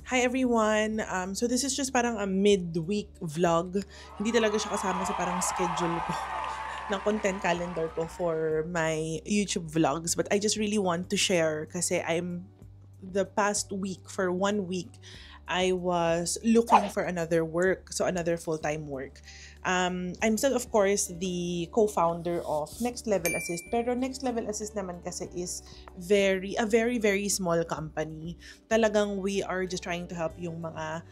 Hi everyone! So this is just parang a midweek vlog. Hindi talaga siya kasama sa parang schedule ko ng content calendar ko for my YouTube vlogs. But I just really want to share kasi the past week, for 1 week, I was looking for another work, so another full-time work. I'm still, of course, the co-founder of Next Level Assist. Pero Next Level Assist naman kasi is a very, very small company. Talagang we are just trying to help yung mga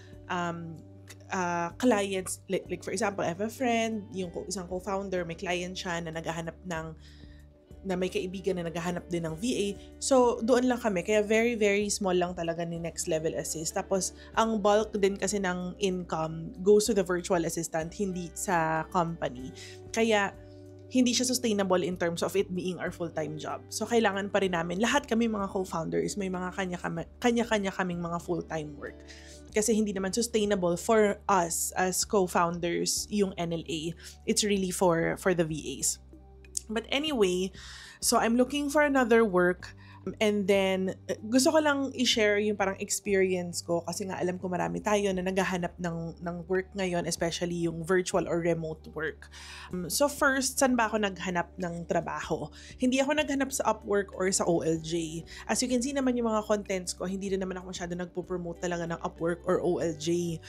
clients. Like for example, I have a friend, yung isang co-founder, may client siya na naghahanap na may kaibigan na naghahanap din ng VA. So, doon lang kami. Kaya very, very small lang talaga ni Next Level Assist. Tapos, ang bulk din kasi ng income goes to the virtual assistant, hindi sa company. Kaya, hindi siya sustainable in terms of it being our full-time job. So, kailangan pa rin namin, lahat kami mga co-founders, may mga kanya-kanya kaming mga full-time work. Kasi hindi naman sustainable for us as co-founders yung NLA. It's really for the VAs. But anyway, so I'm looking for another work, and then gusto ko lang i-share yung parang experience ko kasi nga alam ko marami tayo na naghahanap ng work ngayon, especially yung virtual or remote work. So first, saan ba ako naghanap ng trabaho? Hindi ako naghanap sa Upwork or sa OLJ. As you can see naman yung mga contents ko, hindi rin naman ako masyado nagpo-promote talaga ng Upwork or OLJ.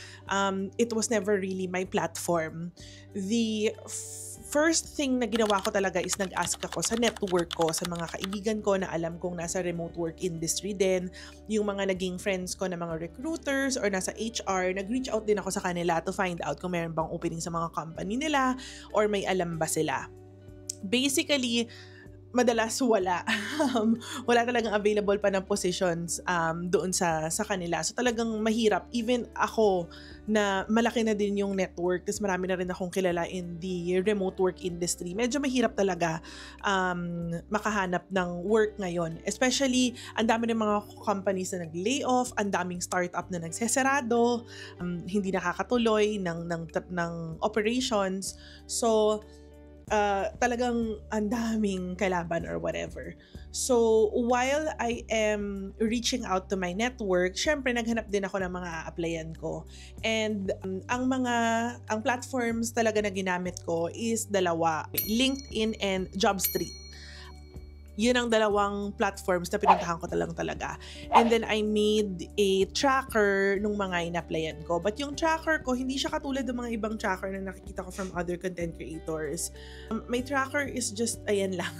It was never really my platform. The first thing na ginawa ko talaga is nag-ask ako sa network ko, sa mga kaibigan ko na alam kong nasa remote work industry din, yung mga naging friends ko na mga recruiters or nasa HR, nag-reach out din ako sa kanila to find out kung meron bang opening sa mga company nila or may alam ba sila. Basically, madalas wala. Wala talagang available pa ng positions doon sa kanila. So talagang mahirap. Even ako na malaki na din yung network, tapos marami na rin akong kilala in the remote work industry. Medyo mahirap talaga makahanap ng work ngayon. Especially, ang dami ng mga companies na nag-lay off, ang daming startup na nagsesarado, hindi nakakatuloy ng operations. So, talagang ang daming kalaban or whatever. So, while I am reaching out to my network, syempre naghanap din ako ng mga applyan ko. And ang platforms talaga na ginamit ko is dalawa, LinkedIn and JobStreet. Yun ang dalawang platforms na pinuntahan ko talaga. And then I made a tracker nung mga in-applyan ko. But yung tracker ko, hindi siya katulad ng mga ibang tracker na nakikita ko from other content creators. My tracker is just, ayan lang,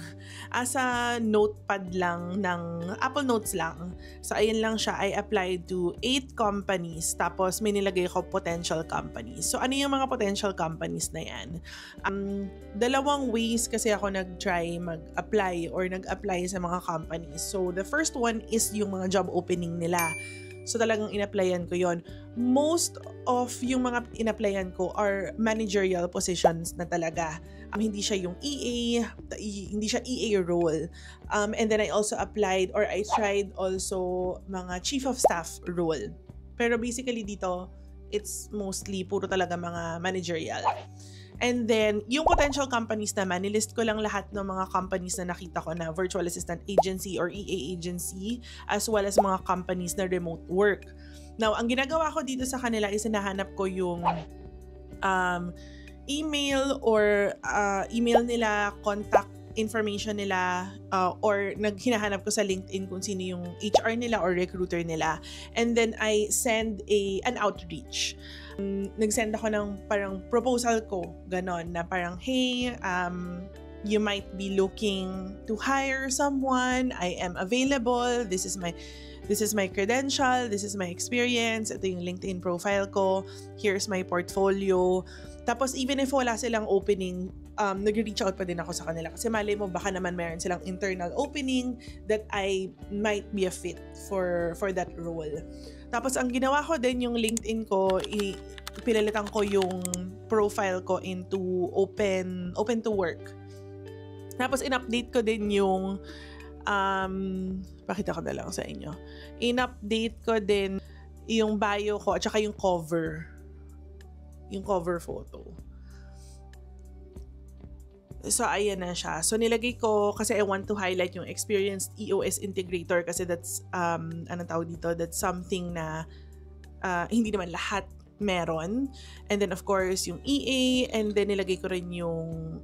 as a notepad lang ng Apple Notes lang. So ayan lang siya, I applied to 8 companies, tapos may nilagay ko potential companies. So ano yung mga potential companies na yan? Dalawang ways kasi ako nag-try mag-apply or nag-apply sa mga companies. So, the first one is yung mga job opening nila. So, talagang in-applyan ko yon. Most of yung mga in-applyan ko are managerial positions na talaga. Hindi siya yung EA, hindi siya EA role. And then I also applied or I tried also mga chief of staff role. Pero basically dito, it's mostly puro talaga mga managerial. And then, yung potential companies naman, nilist ko lang lahat ng mga companies na nakita ko na virtual assistant agency or EA agency, as well as mga companies na remote work. Now, ang ginagawa ko dito sa kanila is hinahanap ko yung email or email nila, contact information nila, or hinahanap ko sa LinkedIn kung sino yung HR nila or recruiter nila. And then, I send an outreach. Nag-send ako ng parang proposal ko, ganon, na parang, hey, you might be looking to hire someone, I am available, this is my credential, this is my experience, ito yung LinkedIn profile ko, here's my portfolio. Tapos even if wala silang opening, nag-reach out pa din ako sa kanila kasi malay mo baka naman meron silang internal opening that I might be a fit for that role. Tapos ang ginawa ko din yung LinkedIn ko, pinalitan ko yung profile ko into open to work. Tapos in-update ko din yung pakita ko na lang sa inyo. In-update ko din yung bio ko at saka yung cover photo. So, ayan na siya. So, nilagay ko kasi I want to highlight yung experienced EOS integrator kasi that's, anong tawag dito, that's something na hindi naman lahat meron. And then of course, yung EA, and then nilagay ko rin yung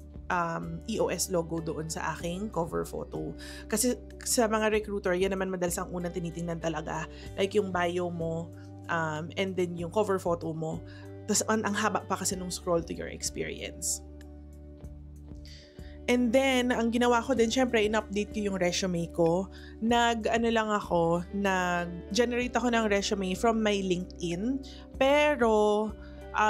EOS logo doon sa aking cover photo. Kasi sa mga recruiter, yan naman madalas ang unang tinitingnan talaga. Like yung bio mo, and then yung cover photo mo. Tapos ang haba pa kasi nung scroll to your experience. And then, ang ginawa ko din, syempre, in-update ko yung resume ko. Nag-generate ako ng resume from my LinkedIn. Pero,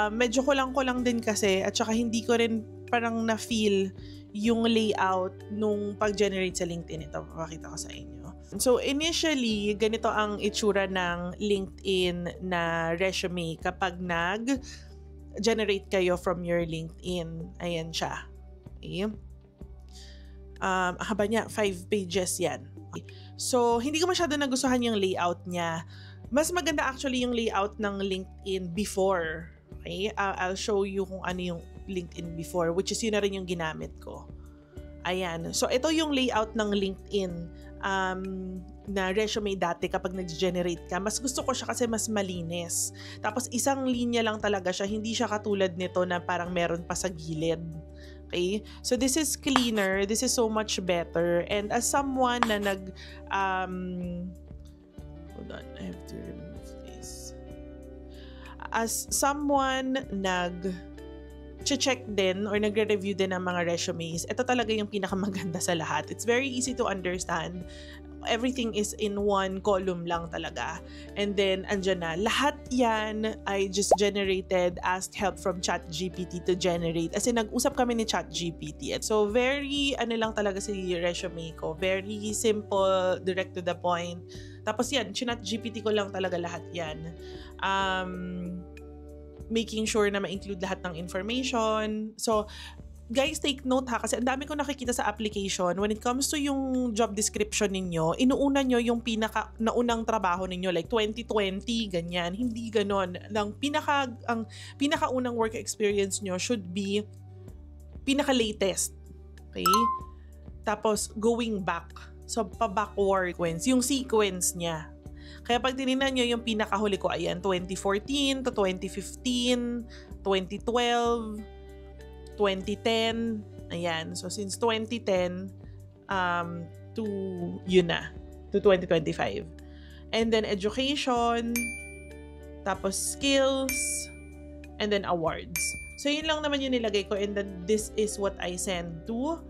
medyo kulang din kasi, at saka hindi ko rin parang na-feel yung layout nung pag-generate sa LinkedIn. Ito, papakita ko sa inyo. So, initially, ganito ang itsura ng LinkedIn na resume kapag nag-generate kayo from your LinkedIn. Ayan siya. Okay. Haba niya, 5 pages yan. So, hindi ko masyado nagustuhan yung layout niya. Mas maganda actually yung layout ng LinkedIn before. Okay? I'll show you kung ano yung LinkedIn before, which is yun na rin yung ginamit ko. Ayan. So, ito yung layout ng LinkedIn na resume dati kapag nag-generate ka. Mas gusto ko siya kasi mas malinis. Tapos, isang linya lang talaga siya. Hindi siya katulad nito na parang meron pa sa gilid. Okay? So, this is cleaner. This is so much better. And as someone na hold on, I have to remove this. As someone check din or nagre-review din ng mga resumes, ito talaga yung pinakamaganda sa lahat. It's very easy to understand. Everything is in one column lang talaga. And then, andyan na. Lahat yan I just generated, asked help from ChatGPT to generate. As in, nag-usap kami ni ChatGPT. So, very, lang talaga si resume ko. Very simple, direct to the point. Tapos yan, ChatGPT ko lang talaga lahat yan. Making sure na ma-include lahat ng information. So, guys, take note ha, kasi ang dami ko nakikita sa application, when it comes to yung job description ninyo, inuuna nyo yung naunang trabaho ninyo, like 2020, ganyan. Hindi ganon. Ang pinakaunang work experience nyo should be pinaka-latest. Okay? Tapos, going back. So, pa-backward yung sequence niya. Kaya pag tinignan nyo yung pinakahuli ko, ayan, 2014 to 2015, 2012, 2010, ayan. So, since 2010 to yun na, to 2025. And then, education, tapos skills, and then awards. So, yun lang naman yung nilagay ko, and then this is what I send to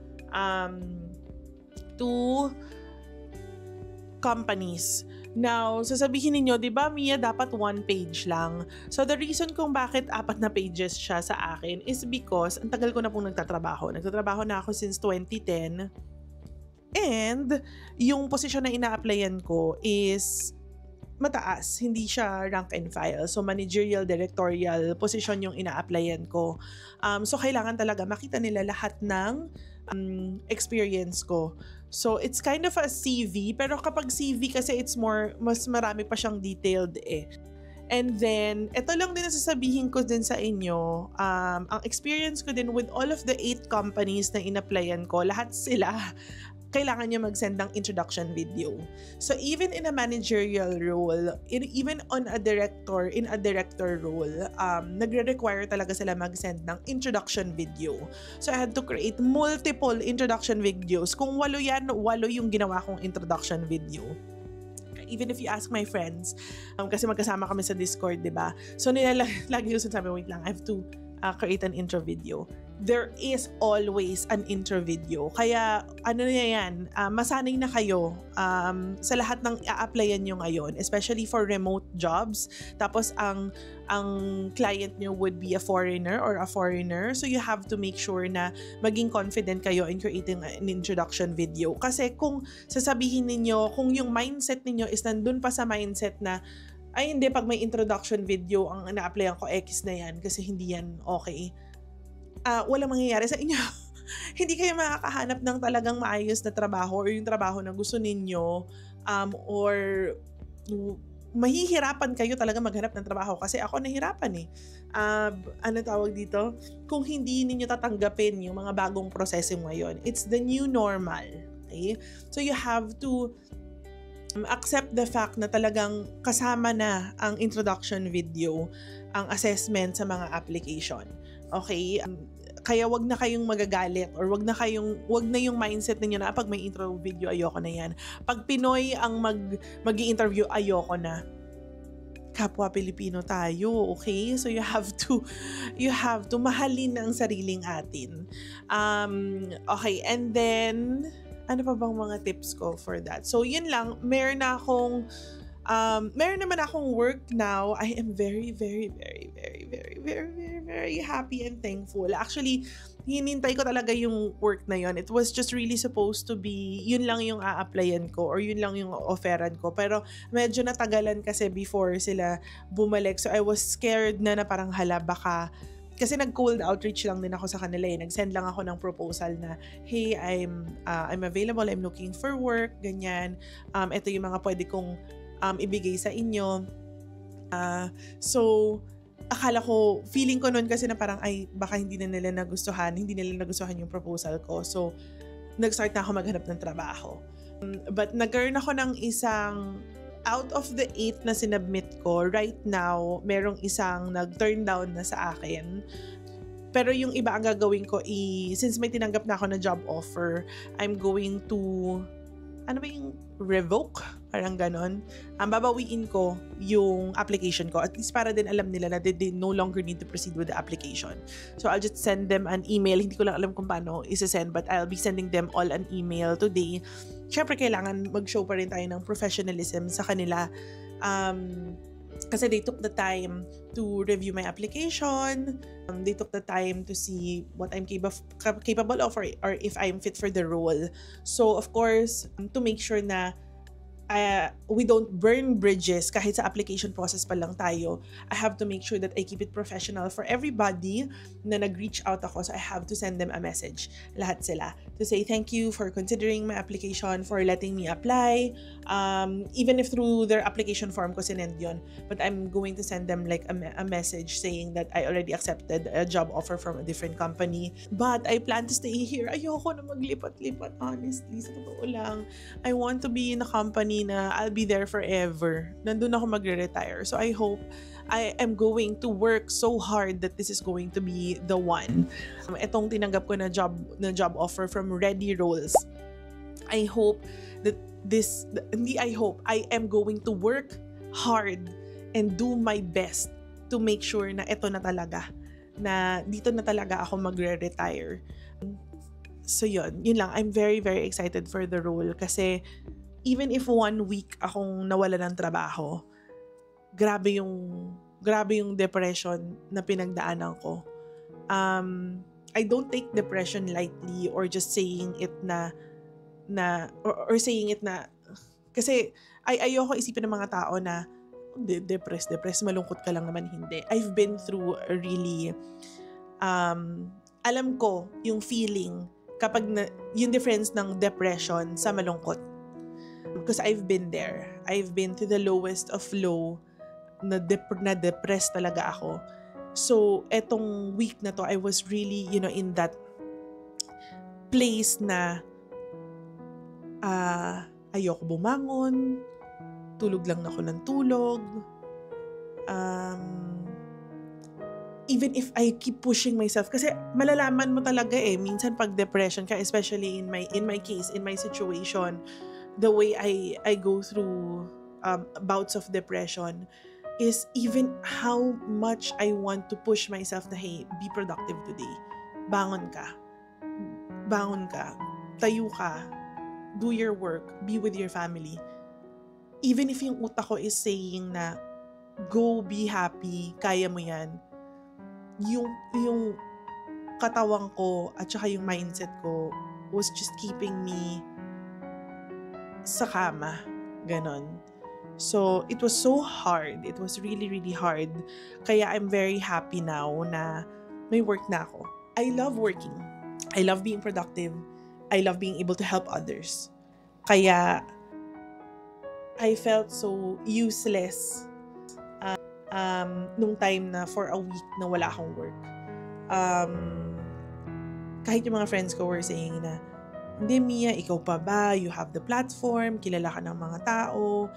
companies. Now, sasabihin ninyo, di ba, Mia, dapat 1 page lang. So, the reason kung bakit 4 na pages siya sa akin is because ang tagal ko na pong nagtatrabaho. Nagtatrabaho na ako since 2010. And, yung posisyon na ina-applyan ko is mataas. Hindi siya rank and file. So, managerial, directorial position yung ina-applyan ko. So, kailangan talaga makita nila lahat ng experience ko. So, it's kind of a CV, pero kapag CV kasi mas marami pa siyang detailed eh. And then, ito lang din nasasabihin ko din sa inyo, ang experience ko din with all of the 8 companies na in-applyan ko, lahat sila, kailangan niya mag-send ng introduction video. So, even in a managerial role, even in a director role, nagre-require talaga sila mag-send ng introduction video. So, I had to create multiple introduction videos. Kung 8 yan, 8 yung ginawa kong introduction video. Even if you ask my friends, kasi magkasama kami sa Discord, di ba? So, lagi yung sinasabi, wait lang, I have to create an intro video. There is always an intro video. Kaya, masanay na kayo sa lahat ng i-applyan nyo ngayon, especially for remote jobs. Tapos, ang client nyo would be a foreigner or a foreigner. So, you have to make sure na maging confident kayo in creating an introduction video. Kasi kung sasabihin ninyo, kung yung mindset ninyo is nandun pa sa mindset na, ay hindi, pag may introduction video, ang na-applyan ko, X na yan kasi hindi yan okay. Walang mangyayari sa inyo. Hindi kayo makakahanap ng talagang maayos na trabaho or yung trabaho na gusto ninyo or mahihirapan kayo talaga maghanap ng trabaho kasi ako nahirapan eh. Ano tawag dito? Kung hindi ninyo tatanggapin yung mga bagong proseso ngayon. It's the new normal. Okay? So you have to Accept the fact na talagang kasama na ang introduction video, ang assessment sa mga application. Okay? Kaya wag na kayong magagalit or wag na yung mindset niyo na pag may intro video ayoko na yan. Pag Pinoy ang magi-interview ayoko na. Kapwa Pilipino tayo, okay? So you have to mahalin ang sariling atin. Okay, and then ano pa bang mga tips ko for that? So yun lang, meron naman akong work now. I am very, very, very, very, very, very, very, very happy and thankful. Actually, hinintay ko talaga yung work na yon. It was just really supposed to be, yun lang yung a-applyan ko or yun lang yung offeran ko. Pero medyo natagalan kasi before sila bumalik. So I was scared na parang hala baka, kasi nag-cold outreach lang din ako sa kanila eh. Nag-send lang ako ng proposal na, hey, I'm available, I'm looking for work, ganyan. Ito yung mga pwede kong ibigay sa inyo. So, akala ko, feeling ko noon kasi na parang, ay, baka hindi nila nagustuhan yung proposal ko. So, nag-start na ako maghanap ng trabaho. But nagkaroon ako ng isang, out of the 8 na sinubmit ko, right now, merong isang nag-turn down na sa akin. Pero yung iba ang gagawin ko, since may tinanggap na ako na job offer, I'm going to, ano ba yung revoke? Parang ganon. Babawiin ko yung application ko. At least para din alam nila na they no longer need to proceed with the application. So I'll just send them an email. Hindi ko lang alam kung paano isa-send, but I'll be sending them all an email today. Syempre kailangan mag-show pa rin tayo ng professionalism sa kanila. Kasi they took the time to review my application. They took the time to see what I'm capable of or if I'm fit for the role. So, of course, to make sure na we don't burn bridges kahit sa application process pa lang tayo, I have to make sure that I keep it professional for everybody na nag-reach out ako. So I have to send them a message, lahat sila, to say thank you for considering my application, for letting me apply. Even if through their application form ko sinend yun, but I'm going to send them like a message saying that I already accepted a job offer from a different company, but I plan to stay here. Ayoko na maglipat-lipat, honestly, sa totoo lang. I want to be in a company na I'll be there forever. Nandun ako magre-retire. So I hope I am going to work so hard that this is going to be the one. Etong tinanggap ko na job offer from Ready Rolls. I hope that I am going to work hard and do my best to make sure na ito na talaga. Na dito na talaga ako magre-retire. So yun lang. I'm very, very excited for the role kasi even if 1 week akong nawala ng trabaho, grabe yung depression na pinagdaanan ko. I don't take depression lightly or just saying it or saying it na kasi ayoko isipin ng mga tao na depressed, malungkot ka lang naman. Hindi. I've been through a really alam ko yung feeling kapag yung difference ng depression sa malungkot. Because I've been there. I've been to the lowest of low na depressed talaga ako. So, etong week na to, I was really, in that place na ayoko bumangon, tulog lang ako ng tulog. Even if I keep pushing myself, kasi malalaman mo talaga minsan pag depression ka, especially in my case, in my situation, the way I go through bouts of depression is even how much I want to push myself na, hey, be productive today. Bangon ka. Tayo ka. Do your work. Be with your family. Even if yung utak ko is saying na, go, be happy, kaya mo yan. Yung katawan ko at saka yung mindset ko was just keeping me sa kama. Ganon. So, it was so hard. It was really, really hard. Kaya I'm very happy now na may work na ako. I love working. I love being productive. I love being able to help others. Kaya, I felt so useless nung time na for a week na wala akong work. Kahit yung mga friends ko were saying na Hindi, Mia, ikaw pa ba? You have the platform, kilala ka ng mga tao,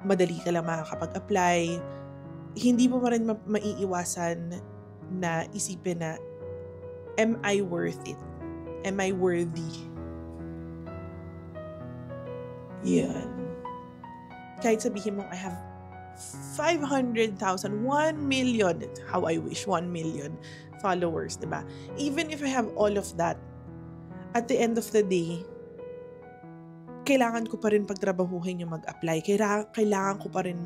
madali ka lang makakapag-apply. Hindi mo pa rin maiiwasan na isipin na, am I worth it? Am I worthy? Yan. Kahit sabihin mo, I have 500,000, 1 million, how I wish, 1 million followers, diba? Even if I have all of that, at the end of the day, kailangan ko pa rin pagtrabahuhin yung mag-apply. Kailangan ko pa rin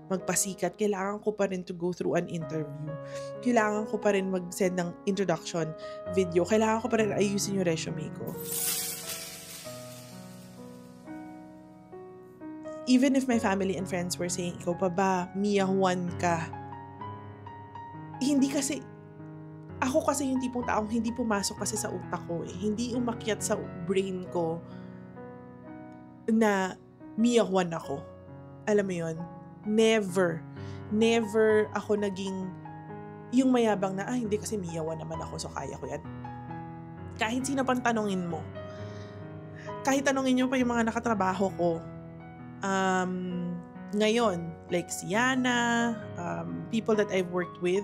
magpasikat. Kailangan ko pa rin to go through an interview. Kailangan ko pa rin mag-send ng introduction video. Kailangan ko pa rin ayusin yung resume ko. Even if my family and friends were saying, ikaw pa ba, Mia Juan ka? Hindi kasi, ako kasi yung tipong taong hindi pumasok kasi sa utak ko eh. Hindi umakyat sa brain ko na Mia Juan ako. Alam mo yun? Never ako naging yung mayabang na, hindi kasi Mia Juan naman ako, so kaya ko yan. Kahit sino pang tanongin mo. Kahit tanongin nyo pa yung mga nakatrabaho ko, ngayon, like si Yana, people that I've worked with,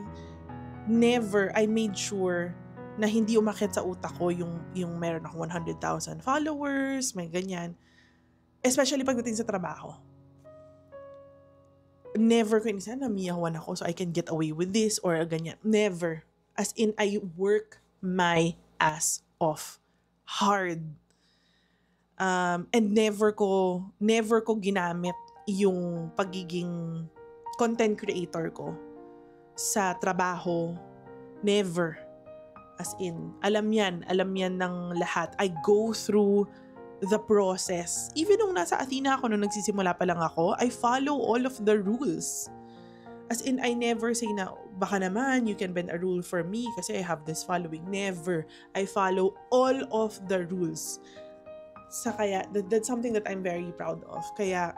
never, I made sure na hindi umakyat sa utak ko yung meron ako 100,000 followers, may ganyan. Especially pagdating sa trabaho. Never ko inisa na Mia Juan ako so I can get away with this or ganyan. Never. As in, I work my ass off. Hard. And never ko ginamit yung pagiging content creator ko sa trabaho. Never. As in, alam yan ng lahat. I go through the process. Even nung nasa Athena ako, nung nagsisimula pa lang ako, I follow all of the rules. As in, I never say na, baka naman, you can bend a rule for me kasi I have this following. Never. I follow all of the rules. Kaya, that's something that I'm very proud of. Kaya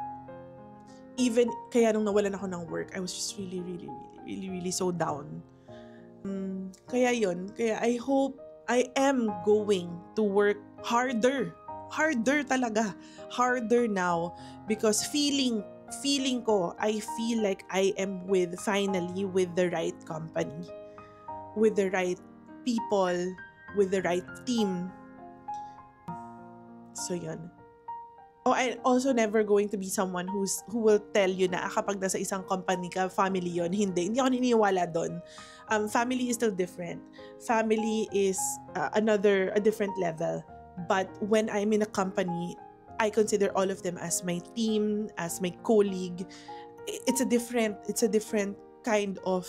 nung nawalan ako ng work, I was just really so down. Kaya yun. Kaya I hope I am going to work harder. Harder talaga. Harder now. Because feeling ko, I feel like I am finally with the right company. With the right people. With the right team. So yun. Oh, I'm also never going to be someone who will tell you na kapag nasa isang company ka, family yon. Hindi ako naniniwala doon. Family is still different. Family is a different level. But when I'm in a company, I consider all of them as my team, as my colleague. It's a different kind of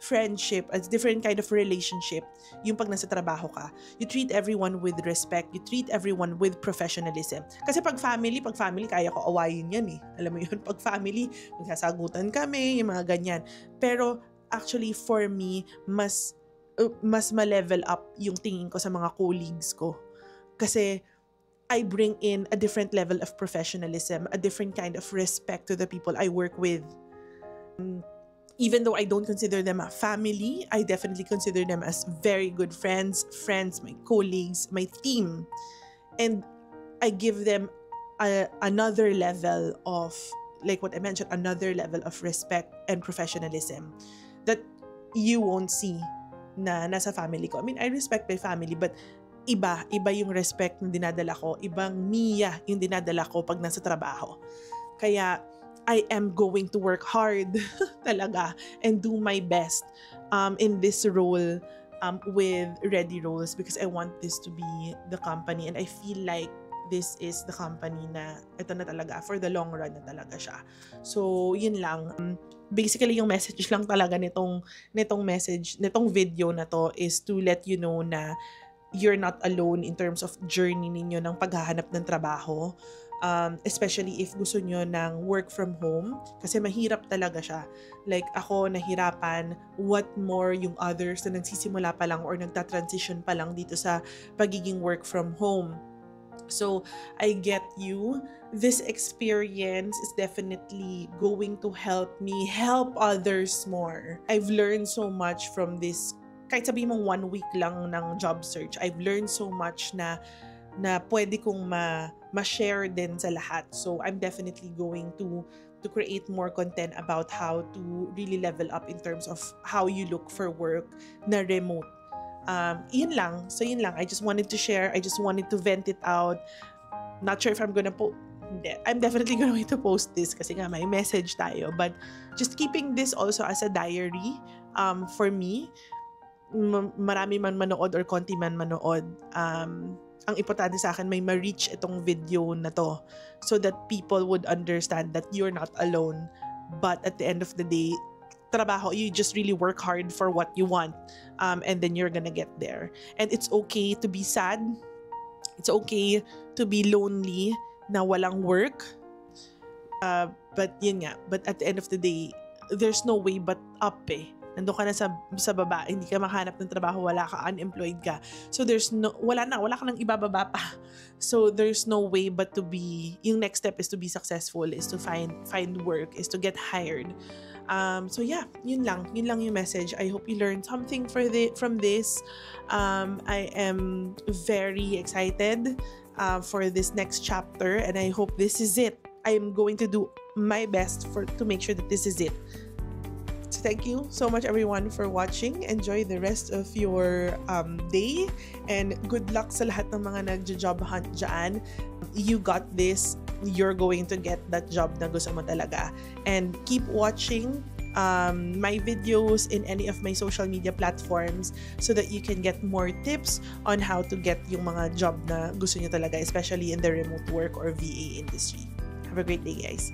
friendship, a different kind of relationship yung pag nasa trabaho ka. You treat everyone with respect, you treat everyone with professionalism. Kasi pag family, kaya ko awayin yan eh. Alam mo yun, pag family, magsasagutan kami, yung mga ganyan. Pero actually for me, mas ma-level up yung tingin ko sa mga colleagues ko. Kasi I bring in a different level of professionalism, a different kind of respect to the people I work with. Even though I don't consider them a family, I definitely consider them as very good friends, my colleagues, my team. And I give them another level of, like what I mentioned, another level of respect and professionalism that you won't see na nasa family ko. I mean, I respect my family, but iba yung respect na dinadala ko. Ibang Mia yung dinadala ko pag nasa trabaho. Kaya, I am going to work hard talaga and do my best in this role with Ready Rolls because I want this to be the company and I feel like this is the company na ito na talaga for the long run na talaga siya. So, yun lang. Basically, yung message lang talaga nitong video na to is to let you know na you're not alone in terms of journey ninyo ng paghahanap ng trabaho. Especially if gusto nyo ng work from home kasi mahirap talaga siya. Like ako nahirapan, what more yung others na nagsisimula pa lang or nagta-transition pa lang dito sa pagiging work from home. So, I get you. This experience is definitely going to help me help others more. I've learned so much from this. Kahit sabihin mong 1 week lang ng job search, I've learned so much na na pwede kong ma-share din sa lahat. So I'm definitely going to create more content about how to really level up in terms of how you look for work na remote. Yun lang. So yun lang. I just wanted to share. I just wanted to vent it out. Not sure if I'm gonna I'm definitely going to post this kasi nga may message tayo. But just keeping this also as a diary for me, marami man manood or konti man manood, ang importante sa akin may ma-reach itong video na to so that people would understand that you're not alone. But at the end of the day, trabaho, you just really work hard for what you want, and then you're gonna get there. And it's okay to be sad. It's okay to be lonely na walang work. But yun nga, but at the end of the day, there's no way but up eh. Nandun ka na sa baba, hindi ka makahanap ng trabaho, wala ka, unemployed ka. So wala ka nang ibababa pa. So there's no way but to be, yung next step is to be successful, is to find work, is to get hired. So yeah, yun lang yung message. I hope you learned something from this. I am very excited for this next chapter, and I hope this is it. I am going to do my best to make sure that this is it. So thank you so much everyone for watching. Enjoy the rest of your day, and good luck sa lahat ng mga nagja-job hunt dyan. You got this. You're going to get that job na gusto mo talaga. And keep watching my videos in any of my social media platforms so that you can get more tips on how to get yung mga job na gusto nyo talaga, especially in the remote work or VA industry. Have a great day, guys.